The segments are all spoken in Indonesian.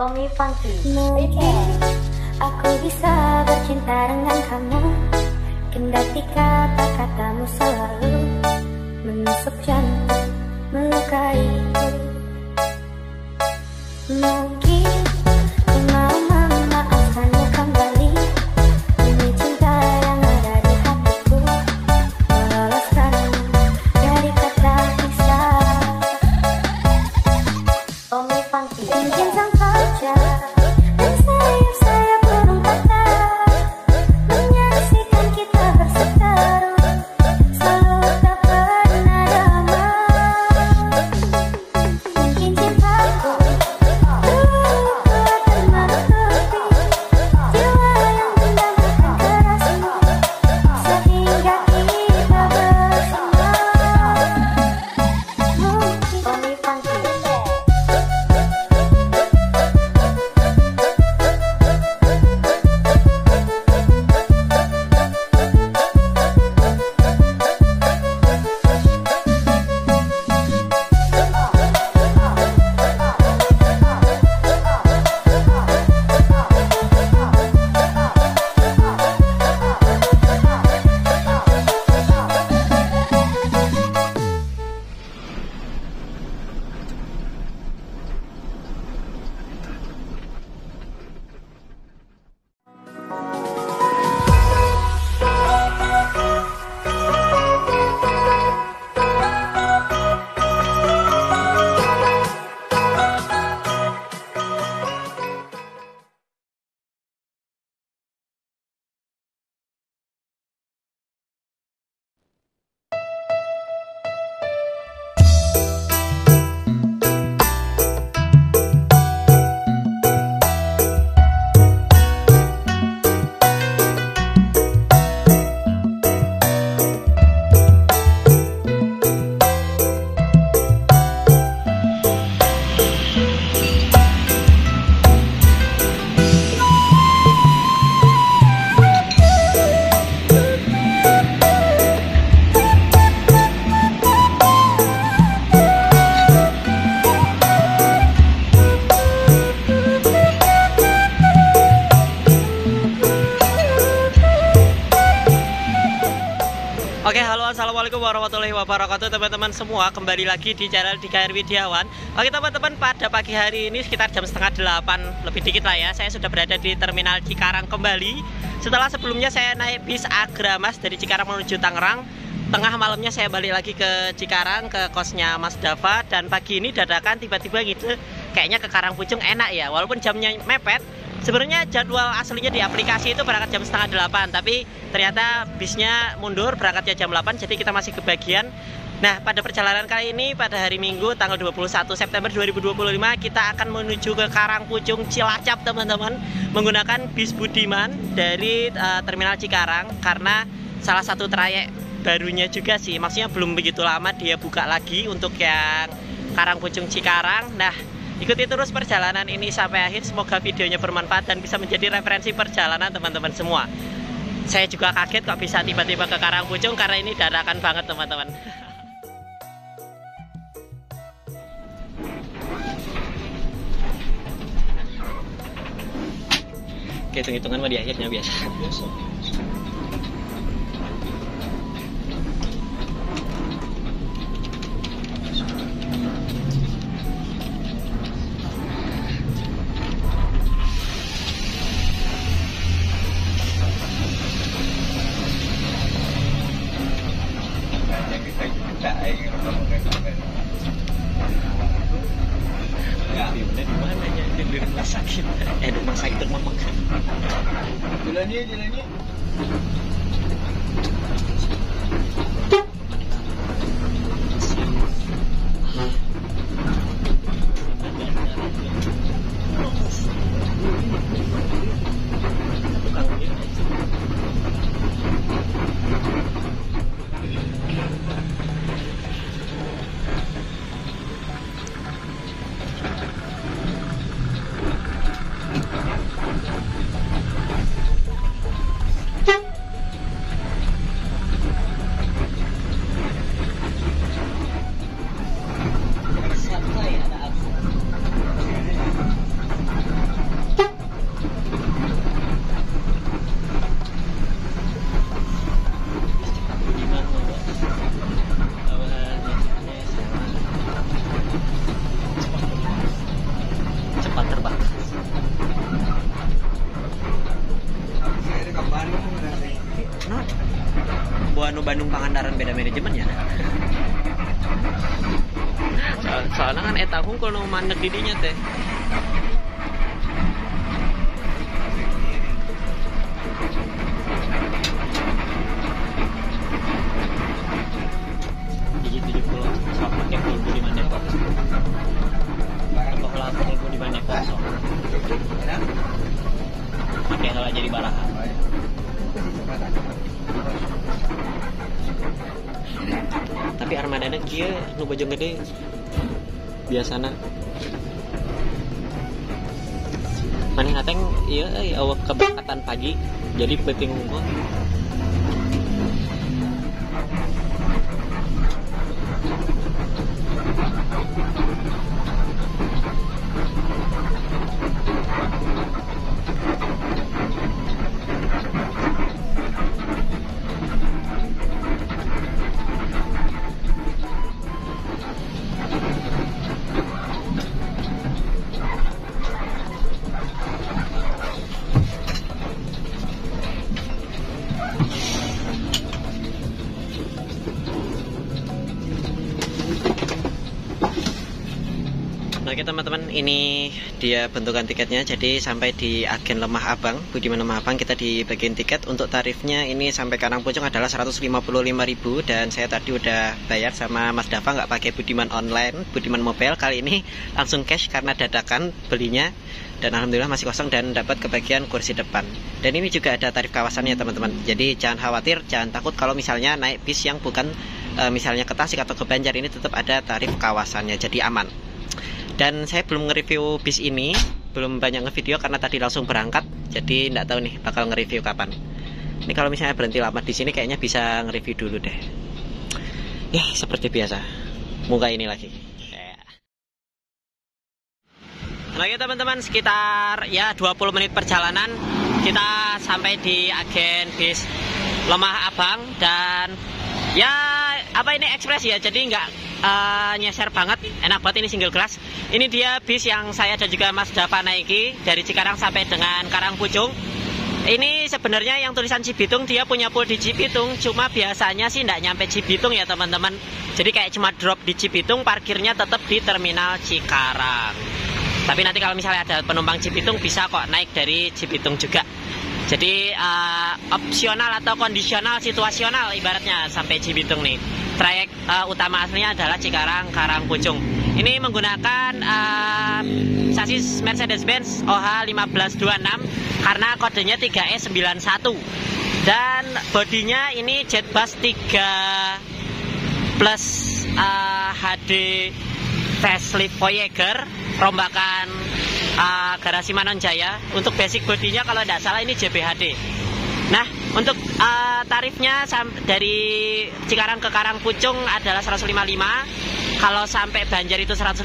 Tommy Funky. Mungkin aku bisa bercinta dengan kamu, kendati kata-katamu selalu menusuk jantung, melukaiku. Mungkin ku mau memaafkanmu kembali demi cinta yang ada di hatiku, meloloskanmu dari kata pisah. Tommy Funky. Mungkin sang fajar dan sayap-sayap burung kata menyaksikan kita berseteru, selalu tak pernah damai. Mungkin cintaku terlalu kuat dan menutupi jiwa yang mendambakan kerasmu, sehingga kita bersama. Mungkin Tommy Funky. Oke, halo, assalamualaikum warahmatullahi wabarakatuh teman-teman semua. Kembali lagi di channel DKR Widiawan. Oke teman-teman, pada pagi hari ini sekitar jam setengah 8 lebih dikit lah ya, saya sudah berada di Terminal Cikarang kembali. Setelah sebelumnya saya naik bis Agramas dari Cikarang menuju Tangerang. Tengah malamnya saya balik lagi ke Cikarang, ke kosnya Mas Dava. Dan pagi ini dadakan tiba-tiba gitu, kayaknya ke Karangpucung enak ya, walaupun jamnya mepet. Sebenarnya jadwal aslinya di aplikasi itu berangkat jam setengah 8, tapi ternyata bisnya mundur berangkatnya jam 8, jadi kita masih kebagian. Nah, pada perjalanan kali ini pada hari Minggu tanggal 21 September 2025 kita akan menuju ke Karangpucung Cilacap teman-teman, menggunakan bis Budiman dari Terminal Cikarang, karena salah satu trayek barunya juga sih, maksudnya belum begitu lama dia buka lagi untuk yang Karangpucung Cikarang. Nah, ikuti terus perjalanan ini sampai akhir, semoga videonya bermanfaat dan bisa menjadi referensi perjalanan teman-teman semua. Saya juga kaget kok bisa tiba-tiba ke Karangpucung, karena ini dadakan banget teman-teman. Oke, hitung-hitungan mah di akhirnya biasa. Di mana ya? Di rumah sakit. Di rumah sakit mama. Jalannya. Pangandaran beda manajemen ya. Soalnya kan eta hungkul nu mandek didinya teh. Sok make kulbu di mana kok. Kok lah kulbu di mana kok sok. Make salah jadi baraha. Tapi armadana kieu nu bojong gede biasana. Maneh hateng ieu awak keberangkatan pagi jadi penting unggul. Oke teman-teman, ini dia bentukan tiketnya. Jadi sampai di agen Lemah Abang, Budiman Lemah Abang, kita di bagian tiket. Untuk tarifnya ini sampai Karangpucung adalah 155.000, dan saya tadi udah bayar sama Mas Dava, nggak pakai Budiman online, Budiman mobile. Kali ini langsung cash karena dadakan belinya, dan alhamdulillah masih kosong dan dapat kebagian kursi depan. Dan ini juga ada tarif kawasannya teman-teman. Jadi jangan khawatir, jangan takut kalau misalnya naik bis yang bukan misalnya ke Tasik atau ke Banjar, ini tetap ada tarif kawasannya, jadi aman. Dan saya belum nge-review bis ini, belum banyak nge-video karena tadi langsung berangkat, jadi nggak tahu nih bakal nge-review kapan. Ini kalau misalnya berhenti lama di sini kayaknya bisa nge-review dulu deh. Ya seperti biasa, muka ini lagi. Oke teman-teman, sekitar ya 20 menit perjalanan kita sampai di agen bis Lemah Abang. Dan ya apa ini ekspres ya, jadi nggak nyeser banget, enak banget, ini single class. Ini dia bis yang saya dan juga Mas Dava naiki dari Cikarang sampai dengan Karangpucung. Ini sebenarnya yang tulisan Cibitung, dia punya pool di Cibitung, cuma biasanya sih nggak nyampe Cibitung ya teman-teman. Jadi kayak cuma drop di Cibitung, parkirnya tetap di terminal Cikarang. Tapi nanti kalau misalnya ada penumpang Cibitung bisa kok naik dari Cibitung juga. Jadi opsional atau kondisional, situasional ibaratnya sampai Cibitung nih. Trayek utama aslinya adalah Cikarang Karangpucung. Ini menggunakan sasis Mercedes-Benz OH1526 karena kodenya 3E91. Dan bodinya ini Jetbus 3 plus HD facelift Voyager, rombakan garasi Manonjaya. Untuk basic bodinya kalau tidak salah ini JBHD. Nah, untuk tarifnya dari Cikarang ke Karangpucung adalah 155. Kalau sampai Banjar itu 150.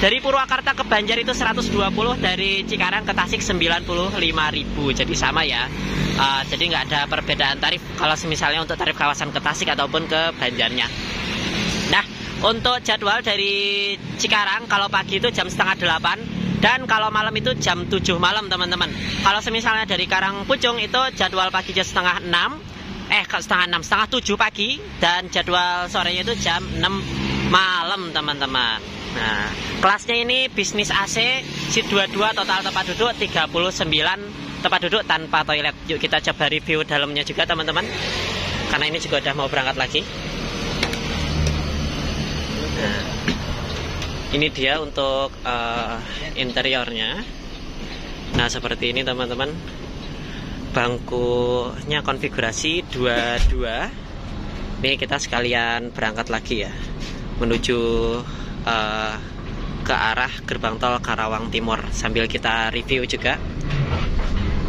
Dari Purwakarta ke Banjar itu 120. Dari Cikarang ke Tasik 95.000. Jadi sama ya. Jadi nggak ada perbedaan tarif kalau misalnya untuk tarif kawasan ke Tasik ataupun ke Banjarnya. Nah, untuk jadwal dari Cikarang kalau pagi itu jam setengah 8. Dan kalau malam itu jam 7 malam teman-teman. Kalau misalnya dari Karangpucung itu jadwal pagi jam setengah 6, setengah 7 pagi. Dan jadwal sorenya itu jam 6 malam teman-teman. Nah, kelasnya ini bisnis AC, seat 22, total tempat duduk 39 tempat duduk tanpa toilet. Yuk kita coba review dalamnya juga teman-teman, karena ini juga udah mau berangkat lagi. Nah, ini dia untuk interiornya. Nah seperti ini teman-teman. Bangkunya konfigurasi 22. Ini kita sekalian berangkat lagi ya, menuju ke arah gerbang tol Karawang Timur, sambil kita review juga.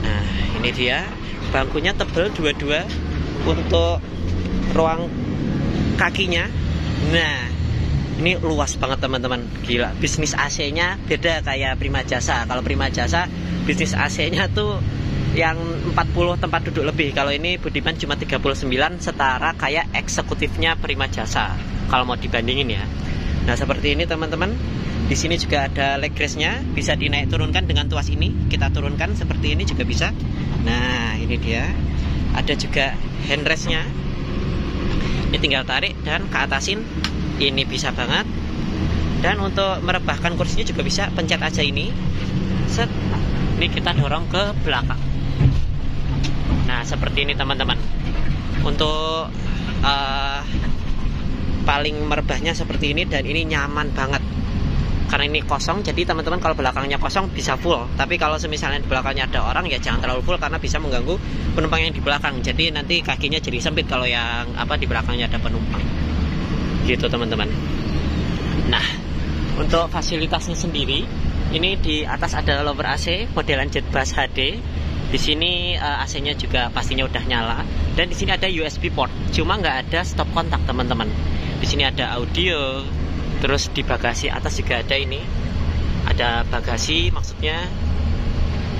Nah ini dia, bangkunya tebal 22 untuk ruang kakinya. Nah ini luas banget teman-teman, gila. Bisnis AC-nya beda kayak Prima Jasa. Kalau Prima Jasa bisnis AC-nya tuh yang 40 tempat duduk lebih. Kalau ini Budiman cuma 39, setara kayak eksekutifnya Prima Jasa kalau mau dibandingin ya. Nah seperti ini teman-teman. Di sini juga ada leg rest-nya, bisa dinaik turunkan dengan tuas ini. Kita turunkan seperti ini juga bisa. Nah ini dia. Ada juga handrest-nya. Ini tinggal tarik dan ke atasin. Ini bisa banget. Dan untuk merebahkan kursinya juga bisa, pencet aja ini. Set. Ini kita dorong ke belakang. Nah, seperti ini teman-teman. Untuk paling merebahnya seperti ini, dan ini nyaman banget. Karena ini kosong, jadi teman-teman kalau belakangnya kosong bisa full. Tapi kalau misalnya di belakangnya ada orang, ya jangan terlalu full karena bisa mengganggu penumpang yang di belakang. Jadi nanti kakinya jadi sempit kalau yang di belakangnya ada penumpang. Gitu teman-teman. Nah, untuk fasilitasnya sendiri, ini di atas ada lower AC modelan Jetbus HD. Di sini AC-nya juga pastinya udah nyala. Dan di sini ada USB port. Cuma nggak ada stop kontak teman-teman. Di sini ada audio. Terus di bagasi atas juga ada ini. Ada bagasi, maksudnya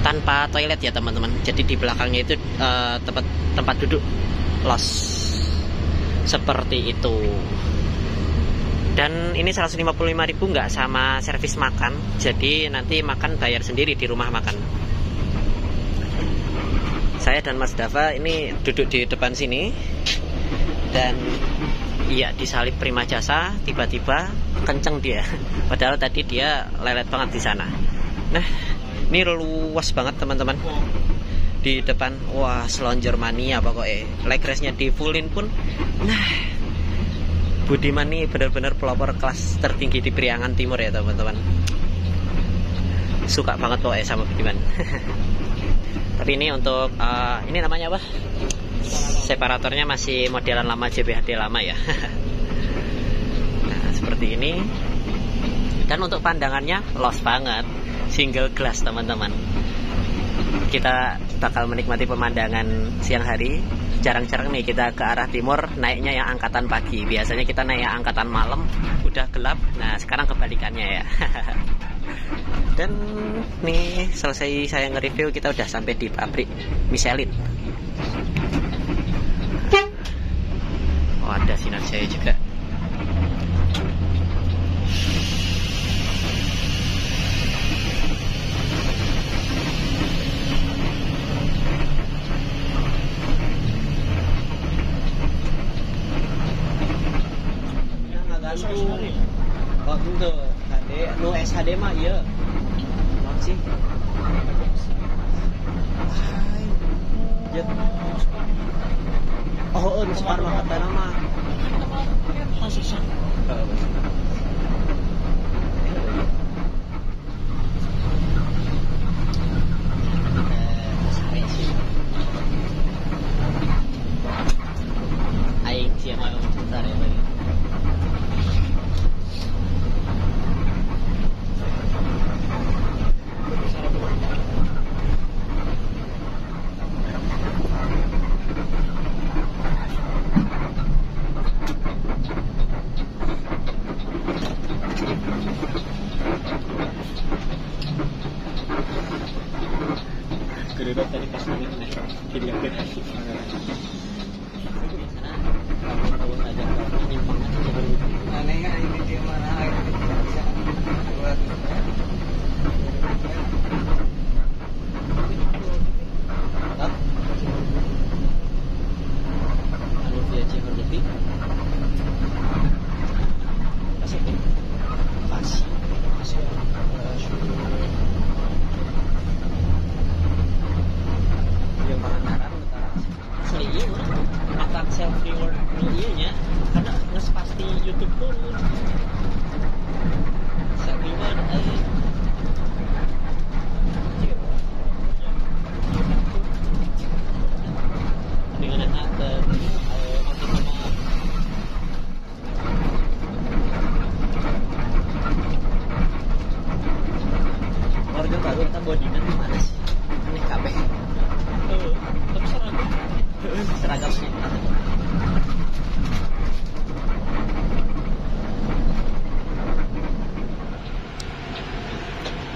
tanpa toilet ya teman-teman. Jadi di belakangnya itu tempat duduk los. Seperti itu. Dan ini 155.000 nggak sama servis makan. Jadi nanti makan bayar sendiri di rumah makan. Saya dan Mas Dava ini duduk di depan sini. Dan iya, disalip Prima Jasa, tiba-tiba kenceng dia. Padahal tadi dia lelet banget di sana. Nah, ini luas banget teman-teman. Di depan, wah, selonjor mania pokoknya. Leg race-nya di fullin pun. Nah, Budiman nih benar-benar pelopor kelas tertinggi di Priangan Timur ya teman-teman. Suka banget pokoknya sama Budiman. Tapi ini untuk ini namanya apa? Separatornya masih modelan lama, JBHD lama ya. Nah, seperti ini. Dan untuk pandangannya los banget, single glass teman-teman. Kita bakal menikmati pemandangan siang hari. Jarang-jarang nih kita ke arah timur naiknya yang angkatan pagi. Biasanya kita naik yang angkatan malam, udah gelap. Nah, sekarang kebalikannya ya. Dan nih selesai saya nge-review, kita udah sampai di pabrik Michelin. Oh, ada sinar saya juga. Oh, itu HD, no SHD mah iya. Maaf sih. Oh, ini separuh kata nama. Aing siapa yang sebentar ya tadi. Geruduk tadi pas naik dilihatin asik banget. Tahu aja nyimpang anehnya ini dia mana bisa buat anu dia cihor lebih kasih yang pangandaran asli iya akan self reward nya karena nges pasti YouTube tuh self reward dengan ada warga baru kita bodinya gimana sih ini kabeh tapi seragam sih.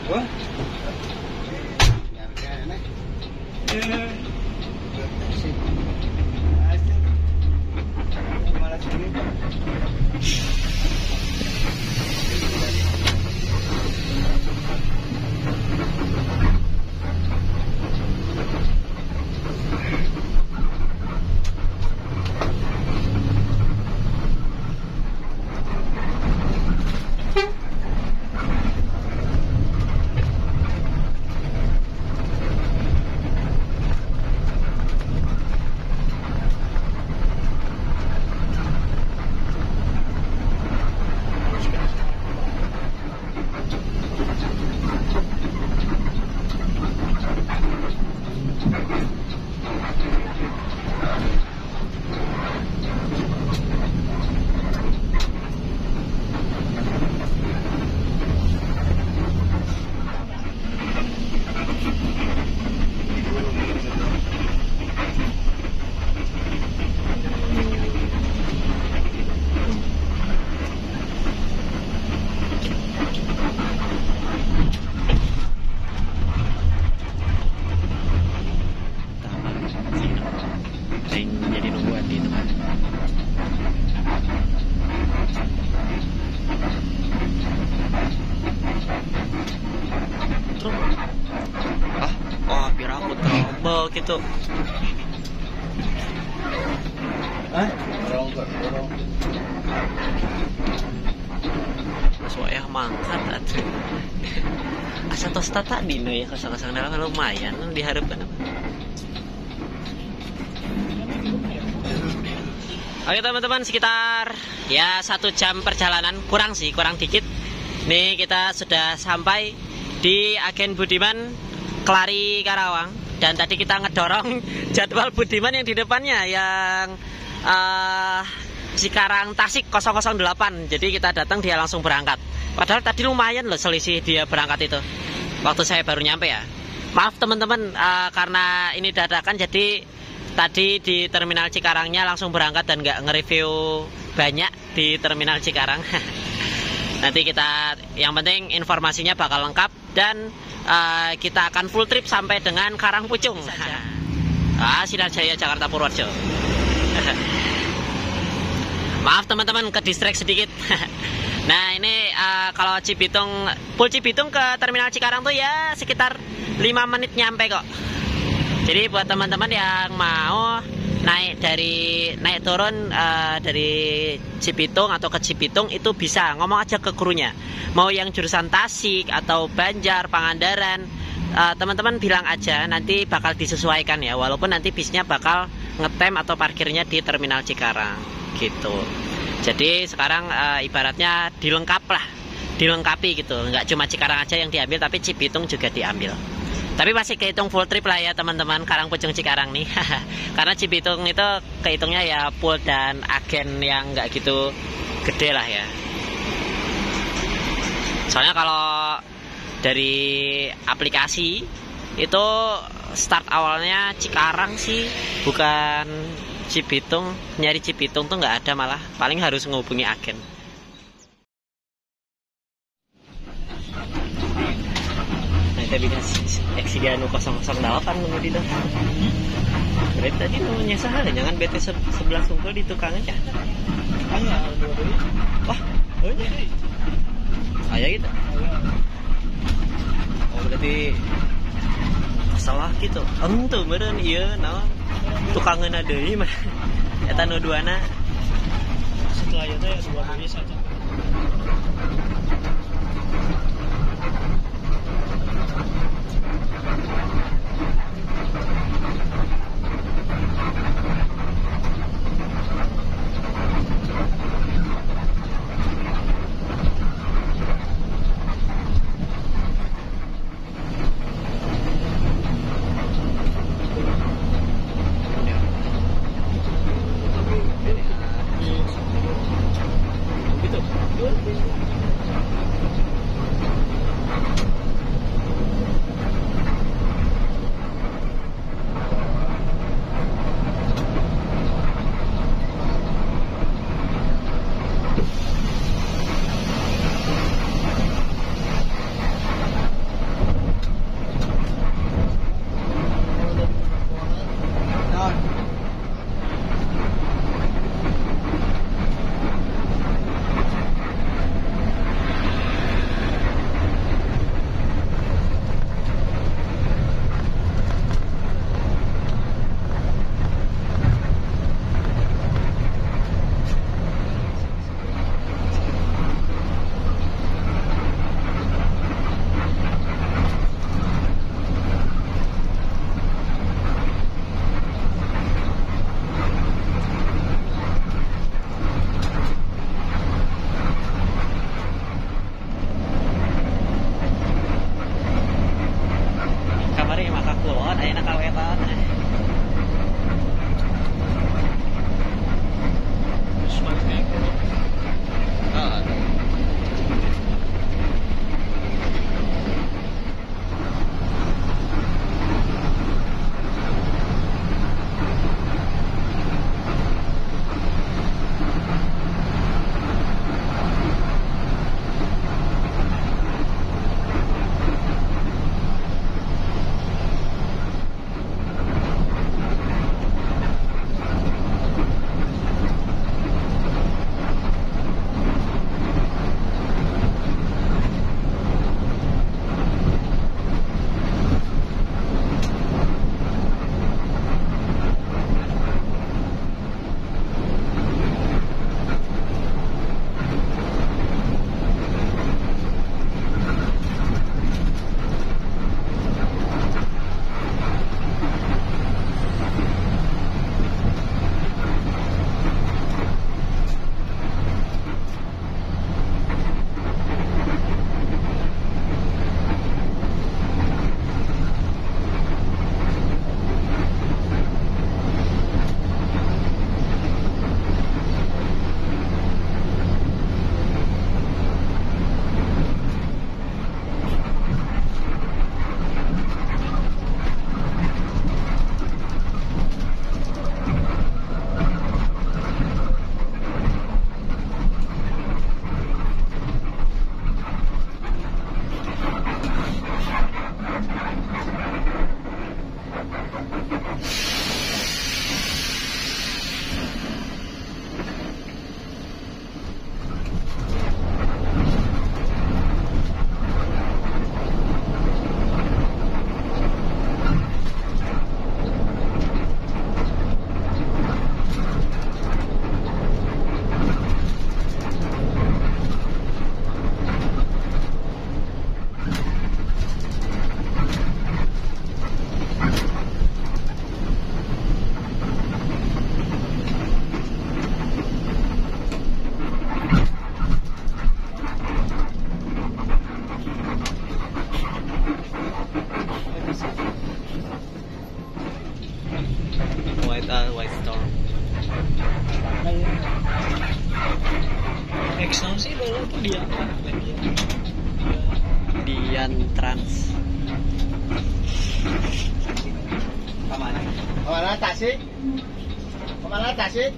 Wah, Truk. Ah, oh, biar aku trouble gitu. Soalnya mangkat atuh. Asa tos tata dino ya kasang-kasang dalam lumayan diharapkan apa. Oke teman-teman, sekitar ya 1 jam perjalanan, kurang sih, kurang dikit. Nih kita sudah sampai di Agen Budiman Kelari Karawang. Dan tadi kita ngedorong jadwal Budiman yang di depannya yang Cikarang Tasik 008. Jadi kita datang dia langsung berangkat. Padahal tadi lumayan loh selisih dia berangkat itu. Waktu saya baru nyampe ya. Maaf teman-teman, karena ini dadakan jadi tadi di terminal Cikarangnya langsung berangkat dan nggak nge-review banyak di terminal Cikarang. Nanti kita, yang penting informasinya bakal lengkap dan kita akan full trip sampai dengan Karangpucung. Sinar Jaya Jakarta Purworejo. Maaf teman-teman, ke distract sedikit. Nah ini kalau Cibitung, full Cibitung ke terminal Cikarang tuh ya sekitar 5 menit nyampe kok. Jadi buat teman-teman yang mau naik turun dari Cibitung atau ke Cibitung itu bisa ngomong aja ke krunya. Mau yang jurusan Tasik atau Banjar, Pangandaran, teman-teman bilang aja, nanti bakal disesuaikan ya. Walaupun nanti bisnya bakal ngetem atau parkirnya di terminal Cikarang gitu. Jadi sekarang ibaratnya dilengkapi gitu. Nggak cuma Cikarang aja yang diambil, tapi Cibitung juga diambil. Tapi masih kehitung full trip lah ya teman-teman, Karangpucung Cikarang nih. Karena Cibitung itu kehitungnya ya full dan agen yang nggak gitu gede lah ya. Soalnya kalau dari aplikasi itu start awalnya Cikarang sih, bukan Cibitung. Nyari Cibitung tuh nggak ada, malah paling harus menghubungi agen. Kita bisa Exigano 008 menurut itu. Berarti tadi namanya sahal jangan BT 11 sungkul di tukang aja. Wah, oh iya. Ayah gitu. Oh berarti salah gitu. Tuh beren iya naon. Tukangan ada ini mah. Eta nu duana. Setelah itu ya 2 menit saja. White Storm. Exxon sih baru tuh dia. Dian Trans. Kemana? Kemana Tasik? Kemana Tasik?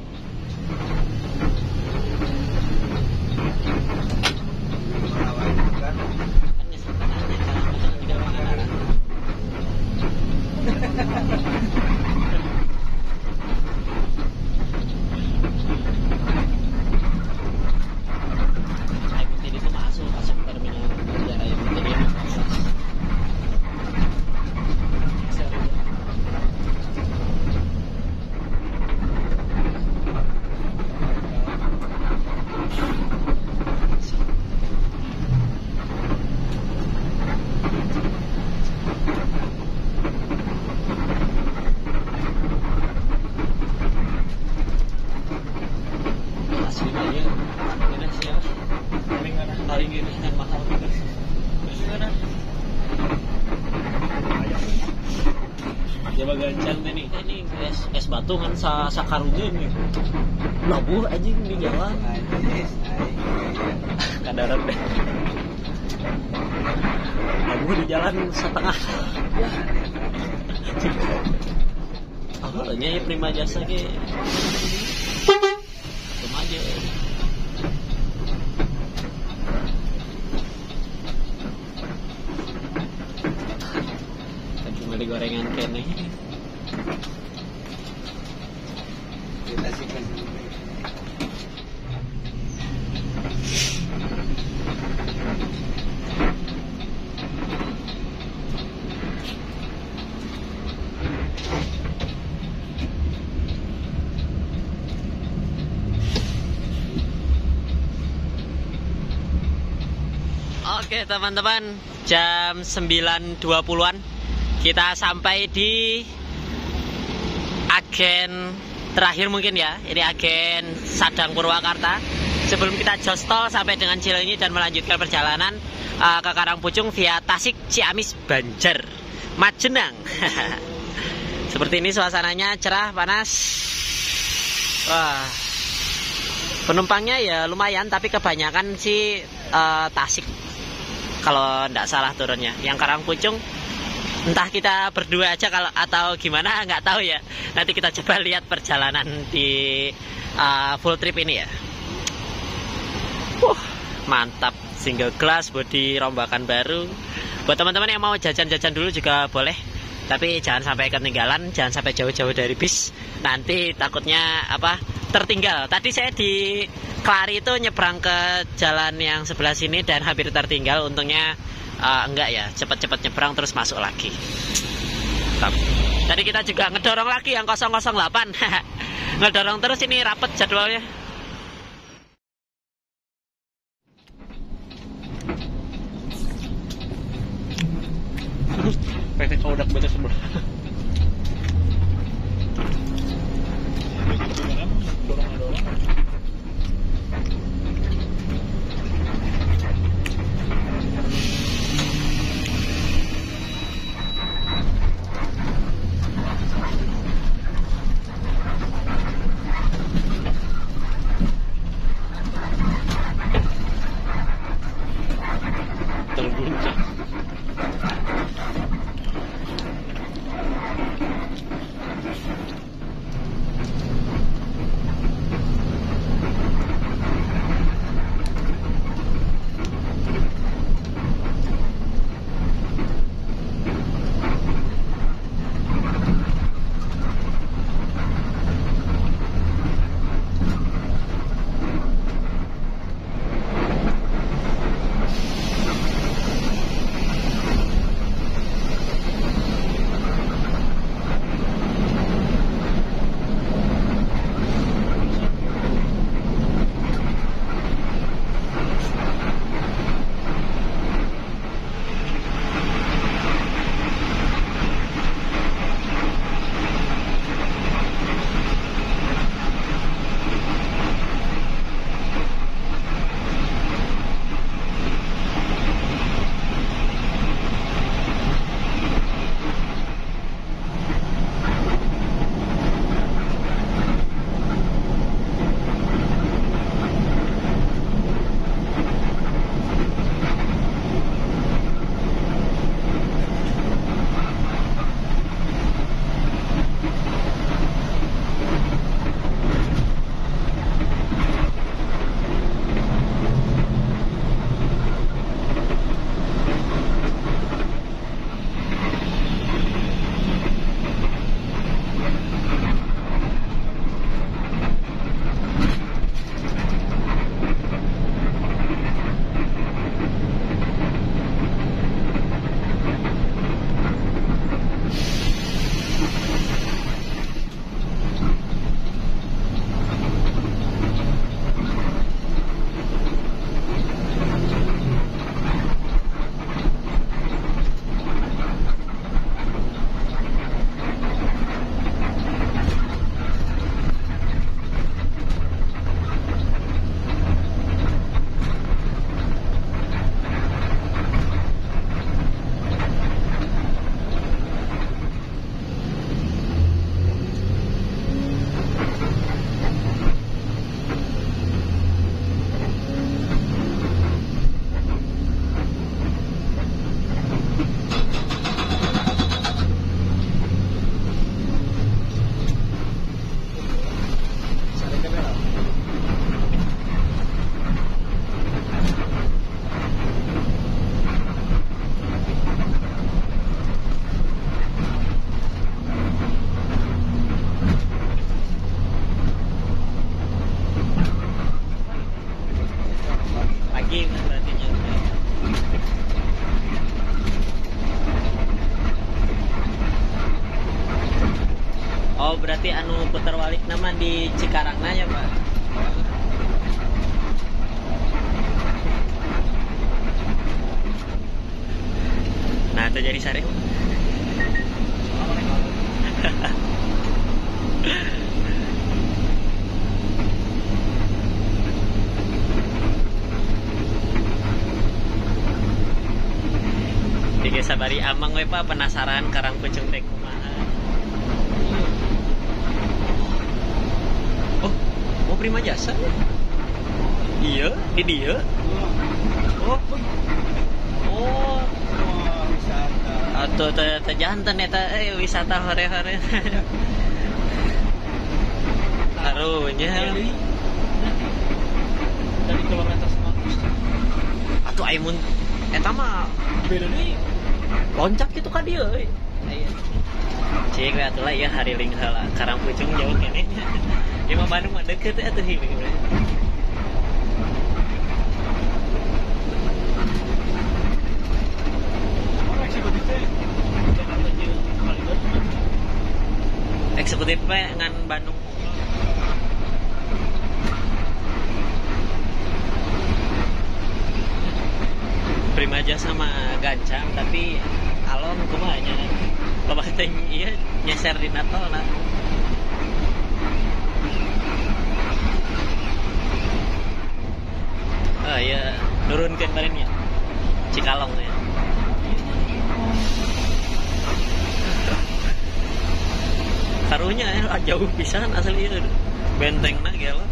Paling ini yang mahal gitu. Gimana? Coba gancan nih. Ini es batu kan sakarunjeun nih. Labuh anjing di jalan. Kadaran deh. Labuh di jalan setengah. Awalnya ya Prima Jasa ke. Cuma aja. Di gorengan kene. Oke teman-teman, jam 9.20-an kita sampai di agen terakhir mungkin ya. Ini agen Sadang Purwakarta. Sebelum kita jos tol sampai dengan Cileunyi dan melanjutkan perjalanan ke Karangpucung via Tasik, Ciamis, Banjar, Majenang. Seperti ini suasananya, cerah, panas. Wah. Penumpangnya ya lumayan, tapi kebanyakan sih Tasik. Kalau tidak salah turunnya. Yang Karangpucung entah kita berdua aja kalau atau gimana nggak tahu ya. Nanti kita coba lihat perjalanan di full trip ini ya. Mantap, single glass, bodi rombakan baru. Buat teman-teman yang mau jajan-jajan dulu juga boleh. Tapi jangan sampai ketinggalan, jangan sampai jauh-jauh dari bis. Nanti takutnya tertinggal. Tadi saya di Kelari itu nyebrang ke jalan yang sebelah sini dan hampir tertinggal. Untungnya enggak ya, cepat-cepat nyebrang terus masuk lagi. Tadi kita juga ngedorong lagi yang 008. Ngedorong terus, ini rapet jadwalnya. PT Kaudak baca sebelah. berarti anu putar balik nama di Cikarangna ya Pak. Nah itu jadi sare. Dike sabari amang we Pak penasaran Karangpucung teh kumaha. Oh, mau Prima Jasa? Iya, di dia. Oh. Oh, wisata. atuh teh janten eta wisata hore-hore. Harunya. Dari kilometer 100. Atuh aimun eta mah Beda nih. loncat gitu ka dieu euy. Cik we atuh lah ya hariling heula Karangpucung jauh keneh. Ieu mah Bandung mah deukeut atuh hiling we. Eksekutif we ngan Bandung. Prima Jasa sama gancang tapi alon kumaha nya. Loba teh ieu nyeser di natolna. Ya nurunkeun baren ya. Cikalong ya. Karunya jauh pisan asli ieu. Bentengna ge lah.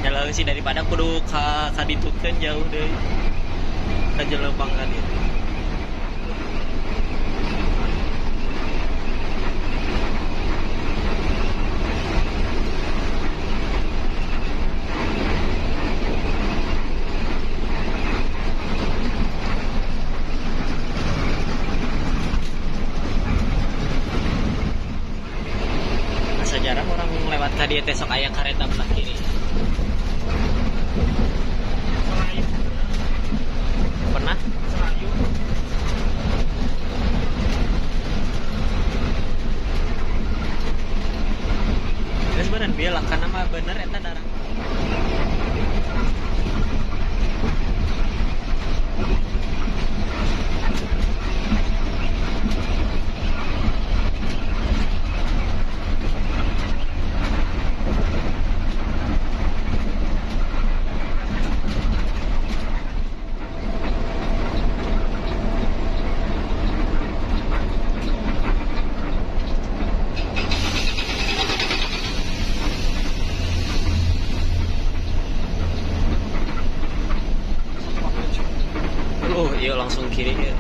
Jalan sih daripada kudu ka ditutkeun jauh deui. Ka Jeleumpang ka dieu. Jarang orang lewat ka dieu teh sok aya kareta belah kiri. Pernah? Serayu. Geus beureun bieu lakana mah bener eta darang. Iya langsung kiri ya.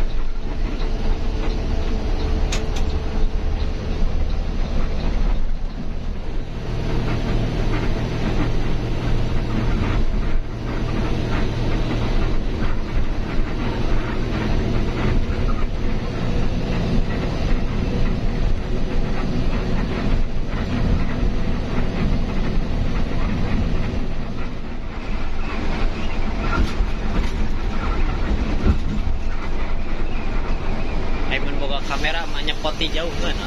Kamera mah nyepoti jauh kan.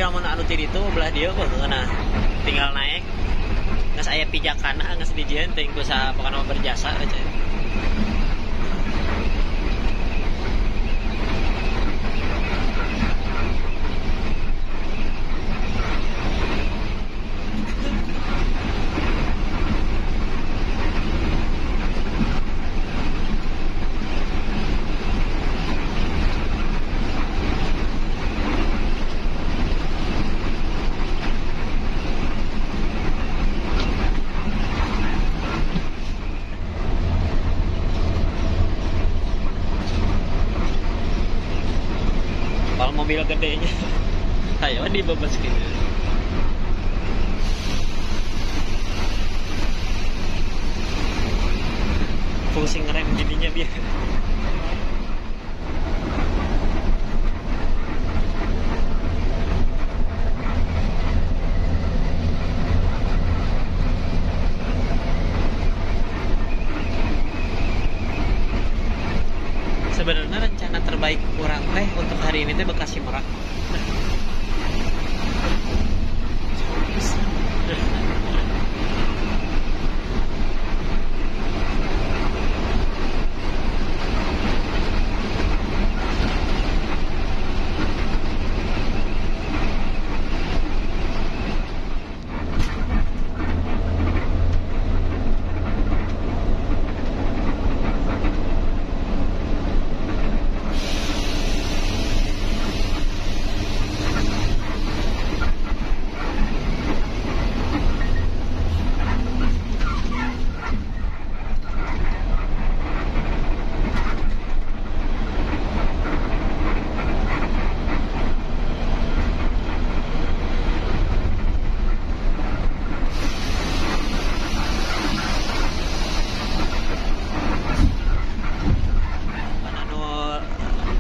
lamun anu tiri itu belah dia kok nah tinggal naik nggak saya pijakan nggak sedih teh gue sa pokoknya mau berjasa aja. Mobil gedenya ayo dibebas gitu fungsi ngerem jadinya biar sebenarnya rencana terbaik kurang teh untuk hari ini teh Bekasi Merak.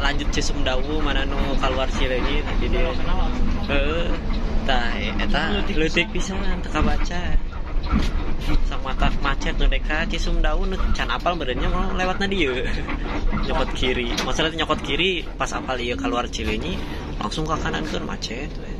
Lanjut Cisumdawu mana nu keluar Cileunyi tadi dia tah eta leutik pisan teu kabaca sama tak macet nu deka Cisumdawu nu can apal beureunya mau lewatna dieu nyokot kiri masalah nyokot kiri pas apal ieu keluar Cileunyi langsung ke kanan keur macet we.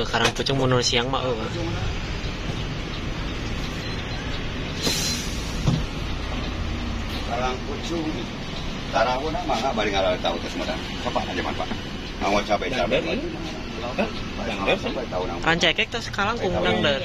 Karang pucung mundur siang mah Karang pucung tarawuna mah bari ngalah tahu teh semedan. Apa aja man Pak? Mau cabe-cabe. Rancekek teh sekarang undang deh.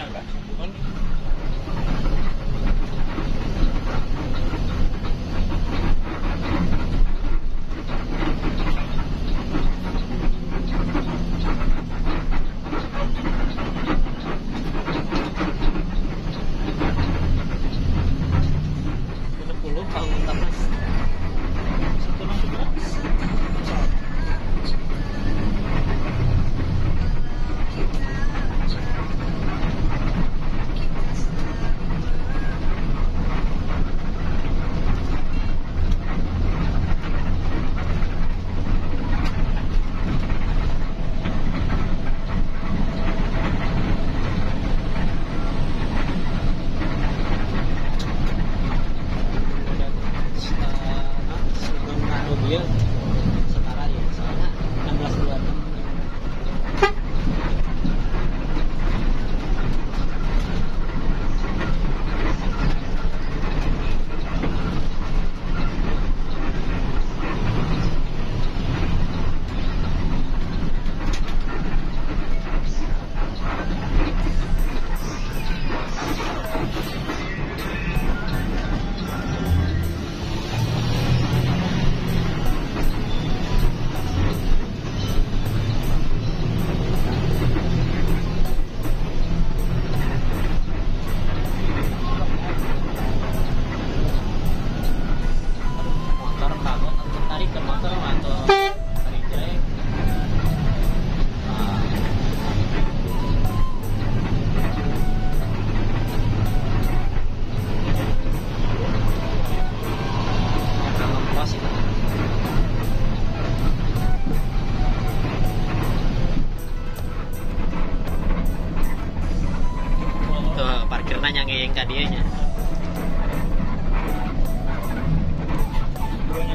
nanya ngeyeng kadianya.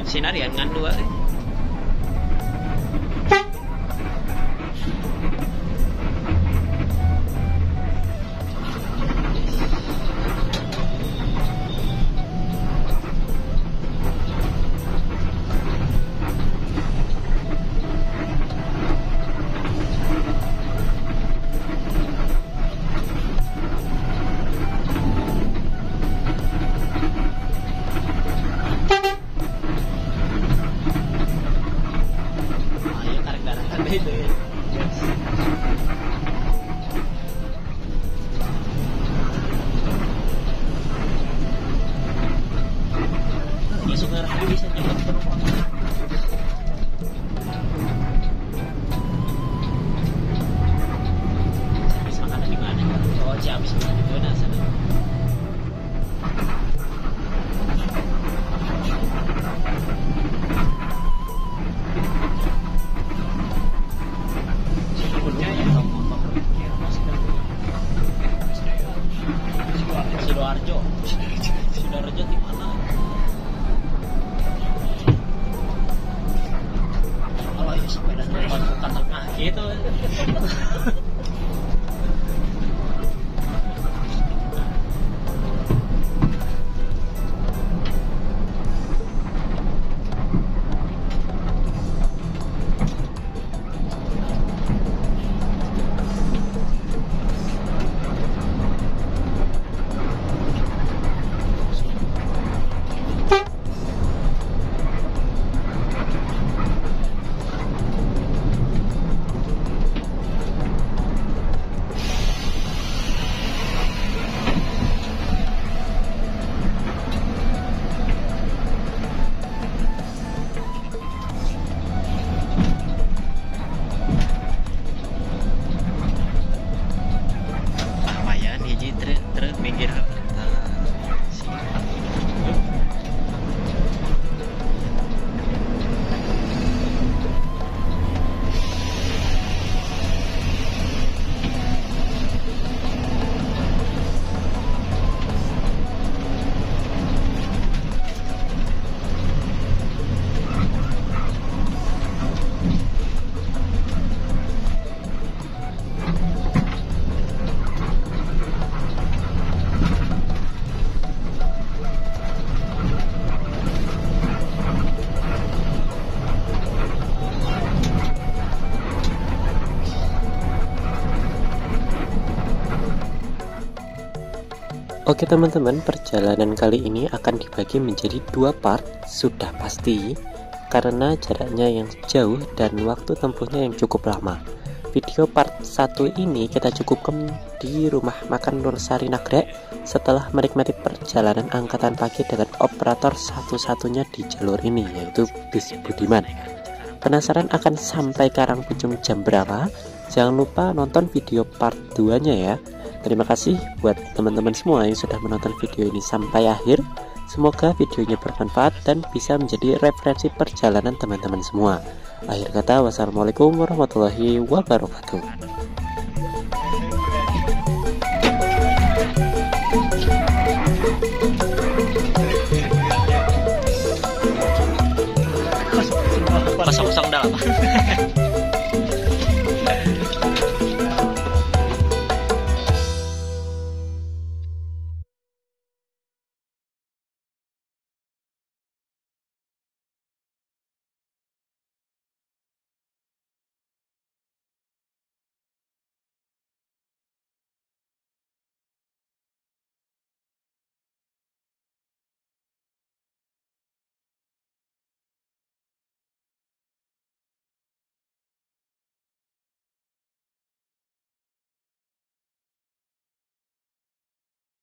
Sinar ya ngan dua. Itu ya. Ini suka bisa nyebut ke rumah. Habis makanan di mana? Oh, habis makan di mana sana? Sidoarjo di mana? Kalau itu sepeda bukan tengah gitu. Oke teman-teman, perjalanan kali ini akan dibagi menjadi 2 part, sudah pasti, karena jaraknya yang jauh dan waktu tempuhnya yang cukup lama. Video part 1 ini kita cukupkan di rumah makan Nur Sari Nagrek setelah menikmati perjalanan angkatan pagi dengan operator satu-satunya di jalur ini, yaitu bis Budiman. Penasaran akan sampai Karangpucung jam berapa? Jangan lupa nonton video part 2-nya ya. Terima kasih buat teman-teman semua yang sudah menonton video ini sampai akhir. Semoga videonya bermanfaat dan bisa menjadi referensi perjalanan teman-teman semua. Akhir kata, wassalamualaikum warahmatullahi wabarakatuh.